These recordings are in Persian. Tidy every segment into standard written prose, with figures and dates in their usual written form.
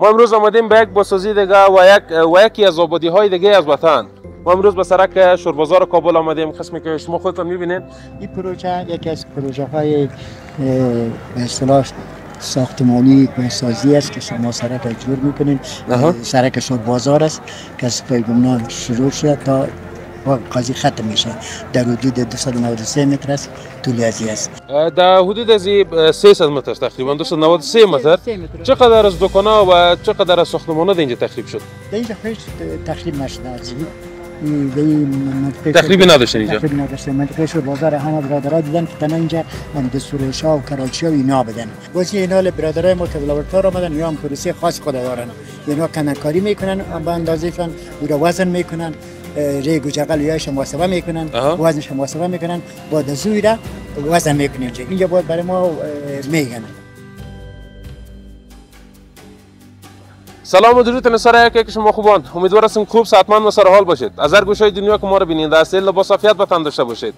ما امروز آمدیم به یک بازسازی دیگه و یکی از آبادی‌های دیگه از وطن. ما امروز به سرک شوربازار کابل آمدیم، قسمی که شما خودتون می‌بینید. این پروژه یکی از پروژه‌های به اصطلاح ساختمانی بازسازی است که شما سرک جور می‌کنید. سرک شوربازار است که از پیگمنان شروع شده تا قاضی ختم میشه. در حدود 293 متر است، طول ازی است. در حدود ازی 300 متر تقریبا 293 متر. چقدر از دکان‌ها و چقدر از ساختمان‌ها اینجا تخریب شد؟ اینجا هیچ تخریب نشده از تخریبی نداشتن اینجا. تخریبی نداشتن. منطقه شوربازار همه برادرها دیدن که تنها اینجا دستور شاه و کراچی و اینا بدن. واسه اینا برادرای ما که لابراتوار آمدن یا هم پروسه خاص خود دارن. اینا کنکاری میکنن به اندازه‌شان او وزن میکنن. ریگ و جغل یایش محاسبه میکنن، وزنش محاسبه میکنن، با دزوی را وزن میکنن. اینجا باید برای ما میگن. سلام و درود سر یک شما خوبان. امیدوار هستم خوب صحتمند و سر حال باشید. از هر گوشه دنیا که ما رو ببینید از دل با عافیت به تن داشته باشید.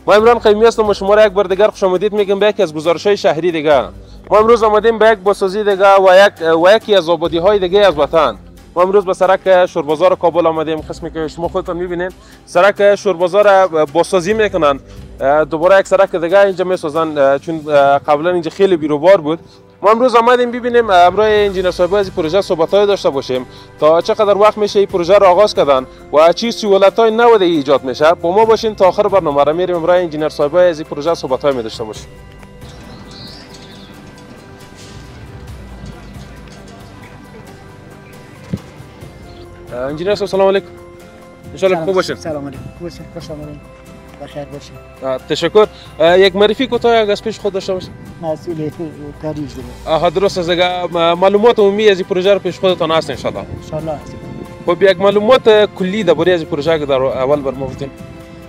ما عمران قیمی هستم و شما را یک بار دیگر خوش آمدید میگم به یکی از گزارش‌های شهری دیگه. ما امروز آمدیم به یک بازسازی دیگه و یکی از آبادی‌های دیگه از وطن. ما امروز به سرک شوربازار کابل آمدیم، قسمی که شما خودتون می‌بینید. سرک شوربازار بازسازی میکنن. دوباره یک سرک دیگه اینجا میسازن چون قبلا اینجا خیلی بیروبار بود. ما امروز آمدیم ببینیم همراه انجینر صاحب از این پروژه صحبت‌های داشته باشیم تا چقدر وقت میشه این پروژه رو آغاز کردن و چه سهولت‌های نو ایجاد میشه. با ما باشین تا آخر برنامه را میریم همراه انجینر صاحب از این پروژه صحبت‌های می داشته باشیم. انجینر صاحب سلام علیکم. ان شاء الله خوب باشین. سلام علیکم. خوش آمدید. بخیر باشید. تشکر. یک معرفی کوتاه از پیش خود داشته باشید. مسئول کاری است. درست است. معلومات عمومی از این پروژه رو پیش خودتان هست ان شاء الله. ان شاء الله. خب یک معلومات کلی درباره از این پروژه که در اول برام بگید.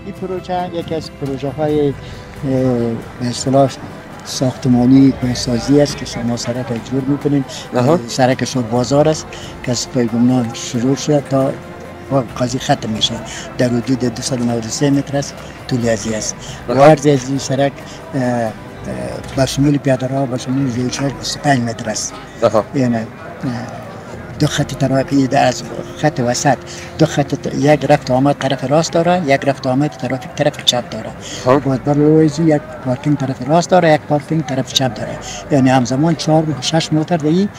این پروژه یکی از پروژه‌های به اصطلاح ساختمانی بازسازی است که شما سرک جور میکنید. سرک شوربازار است که از پیگمنان شروع شده تا قاضی ختم میشه. در حدود 293 متر است، طول ازی است. عرض از این سرک با شمول پیاده‌رو و شمول ویلچر 25 متر است. یعنی دو خط ترافیکی از خط وسط دو خط، یک رفت آمد طرف راست داره، یک رفت آمد طرف چپ داره. باید برای یک پارکینگ طرف راست داره، یک پارکینگ طرف چپ داره. یعنی همزمان 4-6 موتور دیگه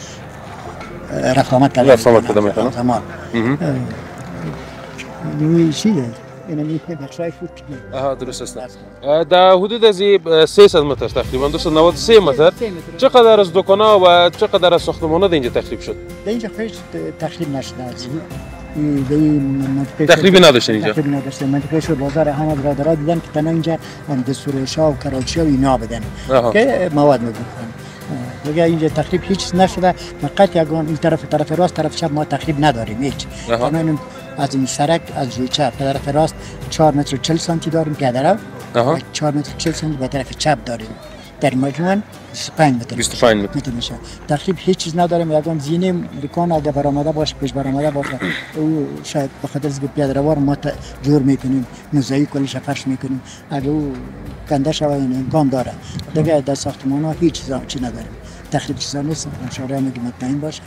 رفت آمد کردن. همزمان. چیه؟ یعنی بخشای فوت. درست است. در حدود از 300 متر تقریبا 293 متر. چقدر از دکان‌ها و چقدر از ساختمان‌ها اینجا تخریب شد؟ اینجا هیچ تخریب نشده از تخریبی نداشتن اینجا. تخریبی نداشتن. منطقه شوربازار همه برادرها دیدن که تنها اینجا دستور شاه و کراچی و اینا بدن که مواد می‌فروشن. دیگه اینجا تخریب هیچ نشده. فقط یگان این طرف راست طرف چپ ما تخریب نداریم هیچ. تنها از این سرک از روی چپ طرف راست 4 متر و 40 سانتی داریم پیاده رو. 4 متر و 40 سانتی به طرف چپ داریم. در مجموع 25 متر میشه. تخریب هیچ چیز نداریم. یگان زینه ریکان اگه برآمده باشه، پیش برآمده باشه، او شاید به خاطر از پیاده رو ما جور میکنیم، موزاییک کلش فرش میکنیم. اگه او کنده شود این امکان داره. دیگه در ساختمان ها هیچ چیزی نداریم. تخریب چیزا نیست. ان شاء الله میگم مطمئن باشه.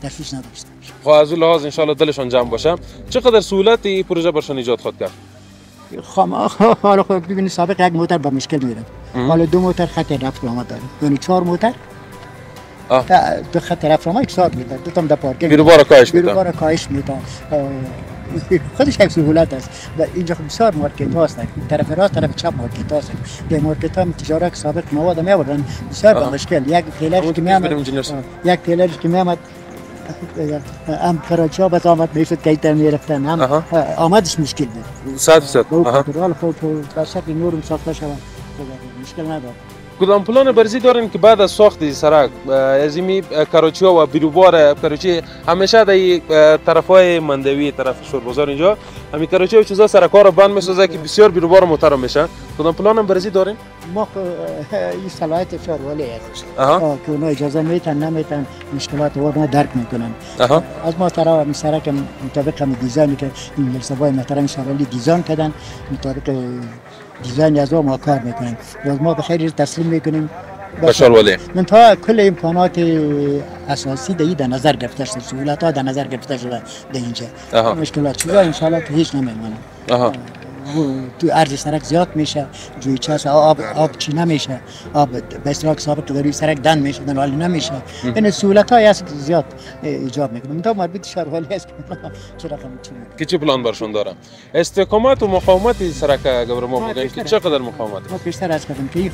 تشویش نداشته باشه. خب از اون لحاظ ان شاء الله دلشان جمع باشه. چقدر سهولت این پروژه برشان ایجاد خود کرد؟ حالا خب ببینید سابق یک موتر با مشکل میره. حالا 2 موتر خط رفت و آمد داره. یعنی 4 موتر دو خط رفت و آمد 4 میتر. دو تا در پارکینگ. بیروبار کاهش میده. خودش یک سهولت است. و اینجا بسیار مارکت هاست. طرف راست طرف چپ مارکت هاست. در مارکت ها تجارت سابق مواد میآوردن بسیار با مشکل. یک تیلرش که میآمد ام کراچی ها آمد میشد که ایتر میرفتن هم آمدش مشکل بود. 100%. حالا خود در شکل نورم ساخته شود مشکل نداره. کدام پلان بررسی دارین که بعد از ساخت سرک از این کراچی ها و بیروبار کراچی همیشه در طرفای مندوی طرف شوربازار اینجا همین کراچی و چیزا سرکار رو بند میسازه که بسیار بیروبار محترم میشه. کدام پلان بررسی دارین؟ ما این صلاحیت فشار ولی است که اونا اجازه میتن نمیتن مشکلات رو درک میکنن. از ما طرف این سرک مطابق هم دیزاینی که این سبای محترم شورالی دیزاین کردن مطابق دیزاین از ما کار میکنیم. باز ما به خیر تسلیم میکنیم به ښاروالۍ منتها کل امکانات اساسی در نظر گرفته شده، سهولت ها در نظر گرفته شده در اینجا. مشکلات چیزا انشالله که هیچ نمیمونه. تو عرض سرک زیاد میشه، جویچه هست، آب چی نمیشه، آب به اصطلاح سابق در روی سرک دن میشه، در حال نمیشه. این سهولت های هست زیاد ایجاب میکنه. منتها مربوط شهروالی است که چه رقم که چه پلان برشون داره. استحکامات و مقاومت سرک اگر ما بگیم که چقدر مقاومت؟ ما پیشتر از کردیم که این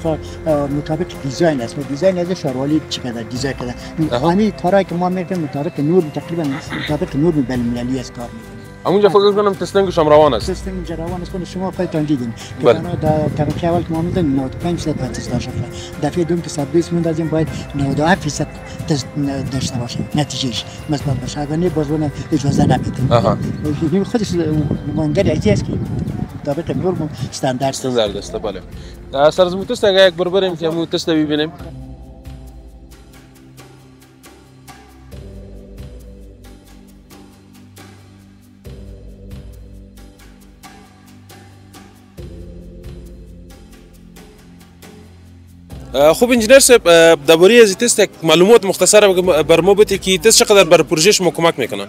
مطابق دیزاین است. دیزاین از شهروالی چی کرده دیزاین کرده. همین کارهایی که ما میکنیم مطابق نور تقریبا مطابق نور بین‌المللی است کار میکنیم. همونجا فکر کنم تستنگش هم روان است. تستنگ روان است که شما خودتان دیدین. که در طبقه اول که ما می‌دیم 95% تست داشته. دفعه دوم که 120 موند از این باید 97% تست داشته باشه. نتیجهش مثبت باشه. اگر نه بازون اجازه نمیده. این خودش مانگر است که مطابق نور استاندارد است. بله. سرزمین تست اگر یک بار بریم که مو تست ببینیم. خوب انجینر صاحب درباره از تست یک معلومات مختصره بر ما بده که تست چقدر بر پروژه شما کمک میکنه؟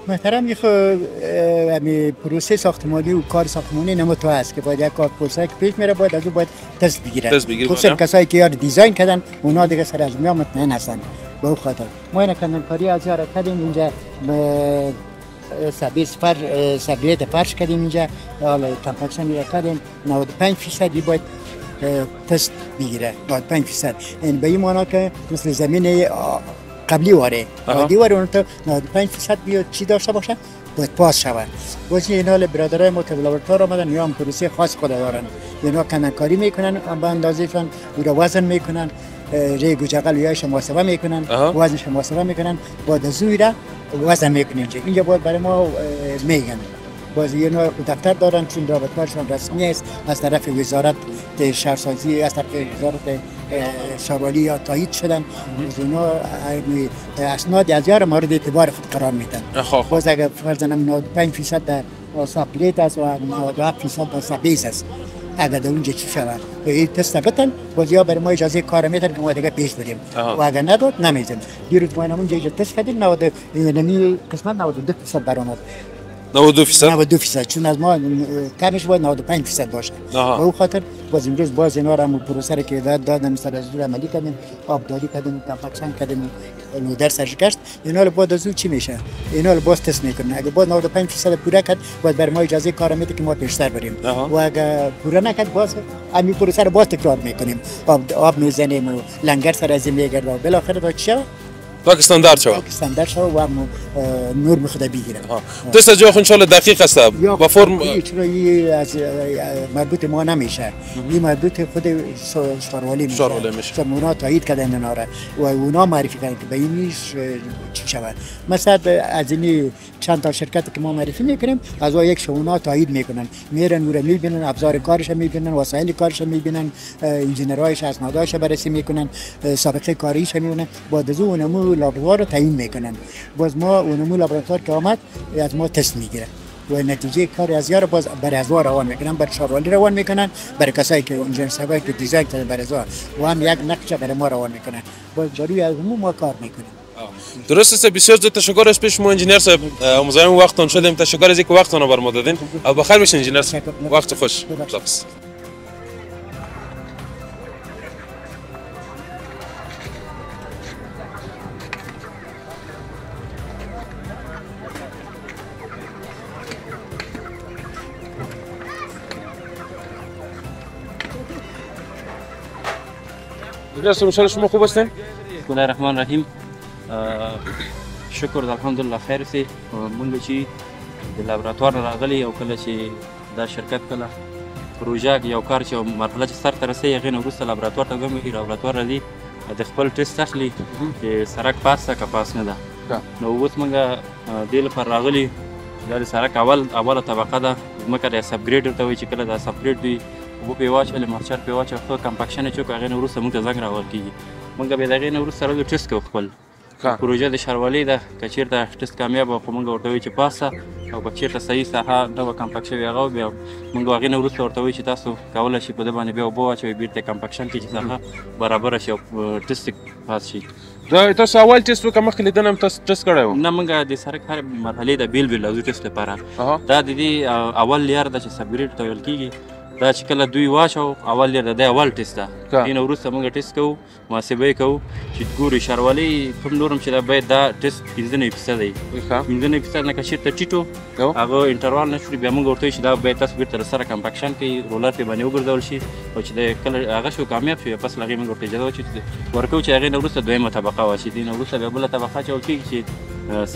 محترم این پروسه ساختمانی و کار ساختمانی نموتو است که باید یک کار پروسه که پیش میره باید از اون باید تست بگیره. خصوصا کسایی که یاد دیزاین کردن اونا دیگه سر از میام مطمئن هستن. به اون خاطر ما این کندنکاری از یار کردیم اینجا سبیت فرش کردیم اینجا حالا کمپاکشن کردیم 95% باید تست بگیره 95%. این به این معنی که مثل زمین قبلی واره عادی واره اون تو 95% بیاد چی داشته باشه باید پاس شود. واسه اینا برادرای ما که لابراتوار آمدن یا هم پروسه خاص خود دارن، اینا کندنکاری میکنن به اندازهشون او وزن میکنن، ریگ و جغل یایش محاسبه میکنن، وزنش محاسبه میکنن، بعد از اون وزن میکنن. اینجا باید برای ما میگن باز اینا دفتر دارن چون رابطه‌شون رسمی است از طرف وزارت شهرسازی، از طرف وزارت شهروالی یا تایید شدن. اینا اسناد از یار مورد اعتبار خود قرار میدن. باز اگر فرضاً 95% در ساپلیت است و 97% در سابیس است اگر در اونجا چی شود این تست بتن باز یا برای ما اجازه کار میدن که ما دیگه پیش بریم و اگر نداد نمیزن. دیروز ما اونجا تست کردیم 90 نمی قسمت 92% برآمد. 92% چون از ما کمش باید 95% باشه. به اون خاطر باز امروز باز اینا را پروسه که دادن سر از عملی کردیم، آبداری کردیم، کمپاکشن کردیم، لودر سرشکست. اینا رو بعد از اون چی میشه؟ اینا رو باز تست میکنن. اگه باز 95% پورا کرد باید بر ما اجازه کار میده که ما پیشتر بریم و اگه پورا نکرد باز همین پروسه رو باز تکرار میکنیم. آب میزنیم و لنگر سر از این میگرده و بالاخره تا چی باید استاندارد شود. استاندارد شود و نور میخواد بگیره. تست از جای انشالله دقیق است با فرم از مربوط ما نمیشه. این مربوط خود شهروالی میشه. چون اونا تایید کردن اینا را و اونا معرفی کردن که به اینش چی شود. مثلا از این چند تا شرکت که ما معرفی میکنیم از اون یک اونا تایید میکنن، میرن نور میبینن، ابزار کارش میبینن، وسایل کارش میبینن، انجینرهایش اسنادش بررسی میکنن، سابقه کاریش میبینن، بعد از اون لابراتوار رو تعیین میکنن. باز ما اونمو لابراتوار که آمد از ما تست میگیره و نتیجه کار از یار باز بر ازوا روان میکنن، بر شهروالی روان میکنن، برای کسایی که انجینر صاحبایی که دیزاین کردن بر ازوا و هم یک نقشه برای ما روان میکنن. باز جلوی از ما کار میکنیم. درست است. بسیار زود تشکر از پیش ما انجینر صاحب. مزاحم وقتتون شدیم. تشکر از اینکه وقتتون رو بر ما دادین. بخیر باشین انجینر صاحب. وقت خوش. خداحافظ. انجینر شما خوب هستین؟ بسم الله الرحمن الرحیم. شکر الحمدلله خیر سي. مونږ چې د لابراتوار راغلي او کله چې دا شرکت کله پروژه یو کار چې مرحله چې سر ته رسي هغې نه وروسته لابراتوار ته ګوري. لابراتوار راځي د خپل ټیسټ اخلي چې سرک پاس ده که پاس نه ده. نو اوس مونږ دې لپاره راغلي دا د سرک اوله طبقه ده ځمکه د سبګریډ ورته وایي چې کله دا سبګریډ وي اوبه پرې واچولې مرچر پرې واچوه ښه کمپاکشن یې چې وکړو هغې نه وروسته مونږ ته زنګ راوړل کېږي. مونږ بیا د هغې نه وروسته راغلو ټیسټ کوو خپل پروژه د ښاروالۍ ده که چېرته ټیسټ کامیاب وه خو مونږ ورته وایو چې پاس ده او که چېرته صحیح ساحه نه وه کمپک شوې هغه بیا موږ هغې نه وروسته ورته وایي چې تاسو کولی شئ په ده باندې بیا اوبه واچوئ بېرته یې کمپکشن کړي چې ساحه برابره شي او ټسټ پاس شي. دا تاسو اول ټسټ وکړه مخکې لیدنه هم تاسو ټسټ کړی و؟ نه موږ د سرک هرې مرحلې د بېل بېل لازو ټسټ لپاره دا د دې اول لیار ده چې سبګریډ ته ویل کېږي. دا چې کله دوی واچو اول لیار د اول ټسټ ده. دې نه وروسته موږ ټسټ کوو محاسبه یې کوو چې ګورو شاروالۍ کوم نور هم چې دا باید دا ټسټ 15% دی. 15% نه که چېرته ټیټ و هغه انټروال نه شو بیا موږ ورته وایو چې دا باید تاسو بېرته له سره کمپکشن کړئ رولر پرې باندې وګرځول شي او چې د کله هغه شو کامیاب شو پس له هغې موږ ورته اجازه ورکوو چې هغې نه وروسته دویمه طبقه واشي. دې نه وروسته بیا بله طبقه اچول کېږي چې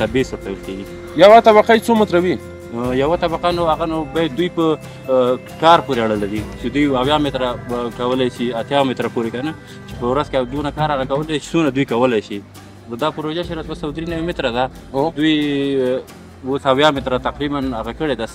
سبیس ورته ویل کېږي. یوه طبقه یې څو متره وي؟ یوه طبقه نو هغه نو باید دوی په کار پورې اړه لري چې دوی 80 متره کولی شي 80 متره پورې که نه چې په ورځ کې دونه کار هغه کولی شي څونه دوی کولی شي. دا پروژه چې 293 متره ده دوی اوس 80 متره تقریبا هغه کړې ده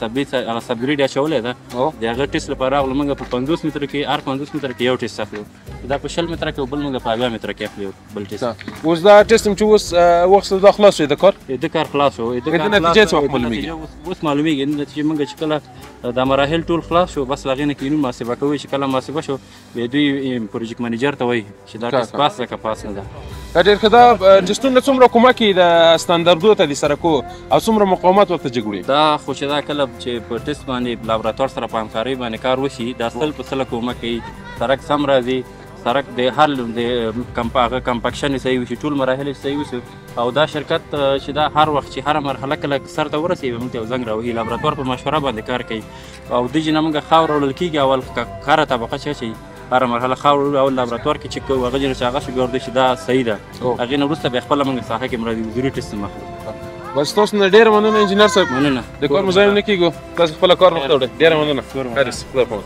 هغه سبګریډ یې اچولی ده. د هغه ټسټ لپاره راغلو موږ په 50 متره کې هر 50 متره کې یو ټسټ اخلو. دا په 60 متره کې او بل موږ په 80 متره کې اخلو بل ټسټ. اوس دا ټسټ هم چې اوس وخت دا خلاص شو د کار؟ د کار خلاص شو. د نتیجه څه وخت معلومیږي؟ اوس معلومیږي نتیجه موږ چې کله دا مراحل ټول خلاص شو بس له هغې نه قانون محاسبه کوي چې کله محاسبه شو بیا دوی پروجیکټ منیجر ته وایي چې دا ټسټ پاس ده که پاس نه ده. ډېر ښه. دا ټسټونه څومره کومک کوي د سټنډردو ته د سرکو او څومره مقاومت ورته جوړوي؟ دا خو چې دا کله چې په ټسټ باندې لابراتوار سره په همکارۍ باندې کار وشي دا 100% کومک کوي. سرک سم راځي سرک د هر د کمپکشن صحیح وشي ټول مراحل صحیح وشي او دا شرکت چې دا هر وخت چې هره مرحله کله سر ته ورسېږي موږ ته یو زنګ راوهي. لابراتوار په مشوره باندې کار کوي او دې نه موږ خاوره وړل کېږي اول کاره طبقه چې اچوي هره مرحله خاوره اول لابراتوار کې چک کوو هغه چې هغه شو بیا ورته چې دا صحیح ده هغې نه وروسته بیا خپله موږ ساحه کې مرادي حضوري ټسټ مخلو. بس تاسو نه ډېره مننه انجینر صاحب. مننه. د کار مزاحم نه کیږو تاسو خپل کار مخته وړئ. ډېره مننه. خیرس خدا پامت.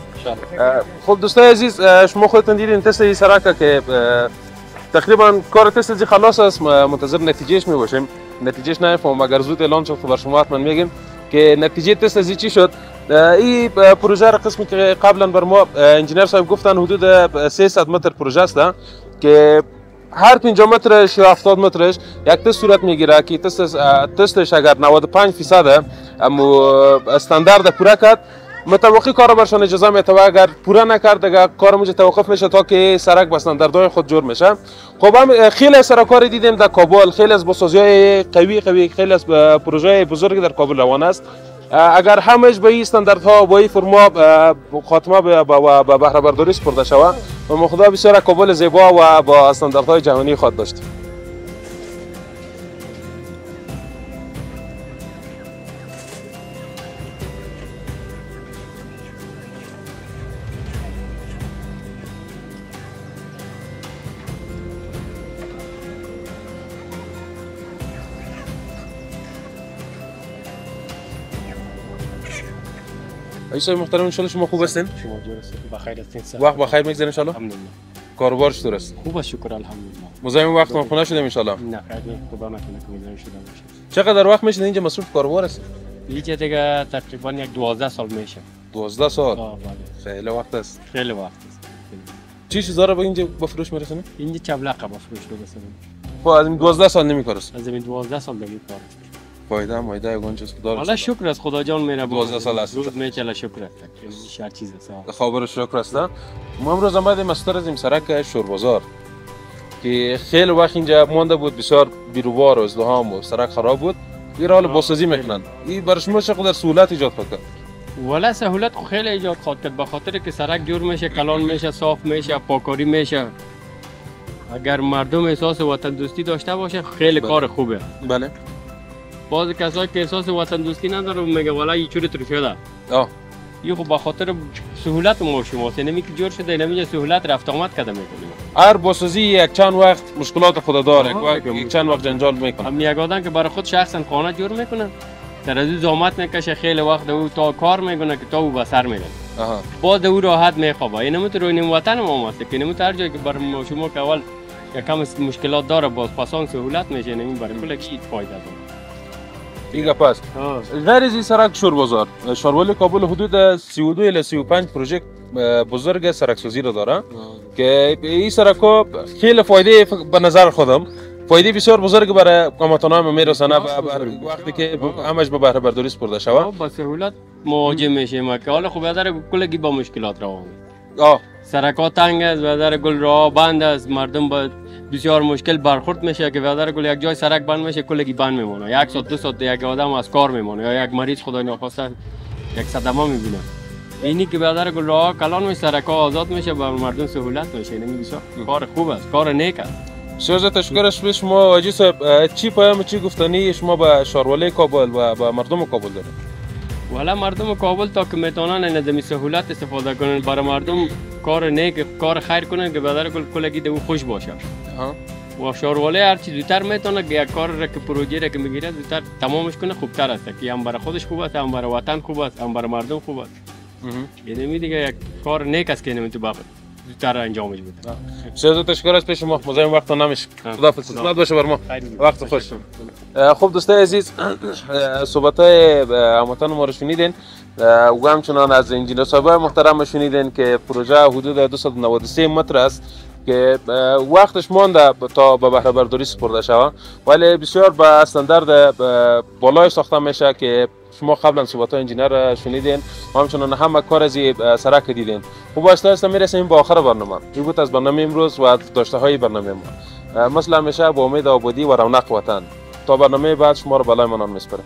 خب دوستای عزیز شما خودتون دیدین تست سرک که تقریبا کار تست خلاص است منتظر نتیجهش می باشیم. نتیجهش نمیفهمم اگر زود اعلان شد بر شما حتما میگیم که نتیجه تست از چی شد. این پروژه را قسمی که قبلا بر ما انجینر صاحب گفتن حدود 300 متر پروژه است که هر 50 مترش یا 70 مترش یک تست صورت میگیره که تستش اگر 95% استاندارد پورا کرد متوقع کار برشان اجازه میده و اگر پورا نکرد دیگه کار موجه توقف میشه تا که سرک به استانداردهای خود جور میشه. خب هم خیلی از سرکار دیدیم در کابل خیلی از بسازی‌های قوی خیلی از پروژه بزرگی در کابل روان است. اگر همش به این استانداردها با این فرما خاتمه به بهره برداری سپرده شود و ما خدا بسیار کابل زیبا و با استانداردهای جهانی خود داشت. ایسای محترم ان شاءالله شما خوب هستین؟ شما درست بخیر هستین؟ وقت بخیر میگذره ان شاءالله؟ الحمدلله. کاروبار چطور است؟ خوب است شکر الحمدلله. مزاحم وقتتون خونه شدیم ان شاءالله؟ نه خیلی خدا نکنه که مزاحم شده باشه. چقدر وقت میشه اینجا مصروف کاروبار است؟ اینجا دیگه تقریبا یک 12 سال میشه. 12 سال؟ بله. خیلی وقت است. خیلی وقت است. چی چیزا رو به اینجا به فروش میرسونه؟ اینجا چبلقه به فروش میرسونه. خب از این 12 سال نمیکاره است؟ از این 12 سال نمیکاره. فایده گنجش خدا حالا شکر است خدا جان میره 12 سال است روز میچله شکر است هر چیز است خبر شکر است. ما امروز آمدیم از طرز این سرک شوربازار که خیلی وقت اینجا مونده بود بسیار بیروبار و ازدحام و سرک خراب بود این حال بازسازی میکنن. این برای شما چقدر سهولت ایجاد کرد؟ ولی سهولت خیلی ایجاد کرد به خاطر که سرک جور میشه کلان میشه صاف میشه پاکاری میشه. اگر مردم احساس وطن دوستی داشته باشه خیلی کار خوبه. بله. بعضی کسایی که احساس وطن دوستی نداره میگه والا این چوری تر شده. این خب به خاطر سهولت ما شماست. اینمی که جور شده اینمی سهولت رفت آمد کرده میکنیم. هر بازسازی یک چند وقت مشکلات خود داره یک چند وقت جنجال میکنه. هم یک آدم که برای خود شخصا خانه جور میکنه در از زحمت میکشه خیلی وقت او تا کار میکنه که تا او به سر میره. باز او راحت میخوابه. اینم تو روی وطن ما هست که اینم هر جایی که برای شما که اول یکم مشکلات داره باز پسان سهولت میشه اینم برای کل کی فایده داره. ایگه پس غیر از این سرک شوربازار شاروال کابل حدود 32 الی 35 پروژه بزرگ سرکسازی رو داره که این سرک ها خیلی فایده به نظر خودم فایده بسیار بزرگ برای هموطنان میرسانه وقتی که همش به بهره برداری سپرده شود. با سهولت مواجه میشیم که حالا خوب نظر کلگی با مشکلات روان سرکا تنگ است، وزر گل راه بند است، مردم با بسیار مشکل برخورد میشه که وزر گل یک جای سرک بند میشه کلگی بند میمونه، یک ساعت دو ساعت یک آدم از کار میمونه یا یک مریض خدای ناخواسته یک صدمه میبینه. اینی که وزر گل راه کلان میشه، سرکا آزاد میشه، بر مردم سهولت میشه. این بسیار کار خوب است، کار نیک است. بسیار تشکرش به شما واجی صاحب. چی پیام چی گفتنی شما به شهرولی کابل و به مردم کابل دارید؟ والا مردم کابل تا که میتونن این از سهولت استفاده کنن، برای مردم کار نیک کار خیر کنن که بدر کلگی دو خوش باشه. و شهرولی هر چی زودتر میتونه که یک کار را که پروژه را که میگیره زودتر تمامش کنه خوبتر است، که هم برای خودش خوب است، هم برای وطن خوب است، هم برای مردم خوب است. یعنی دیگه یک کار نیک است که نمیتونه باقی زودتر انجامش بده. بسیار تشکر از پیش ما، مزاحم وقت نمیشه. خداحافظ، خدمت باشه بر ما. وقت خوش. خب دوستای عزیز، صحبت‌های هموطن ما رو شنیدین و همچنان از انجینیر صاحب محترم شنیدین که پروژه حدود 293 متر است که وقتش مانده تا به بهره برداری سپرده شود، ولی بسیار به استاندارد بالای ساخته میشه که شما قبلا صحبت‌های انجینیر شنیدین و همچنان همه کار از سرک دیدین. خب آهسته میرسیم به آخر برنامه. این بود از برنامه امروز و داشته‌های برنامه ما. مثل همیشه با امید آبادی و رونق وطن. تا برنامه بعد شما رو بالای منان میسپارم.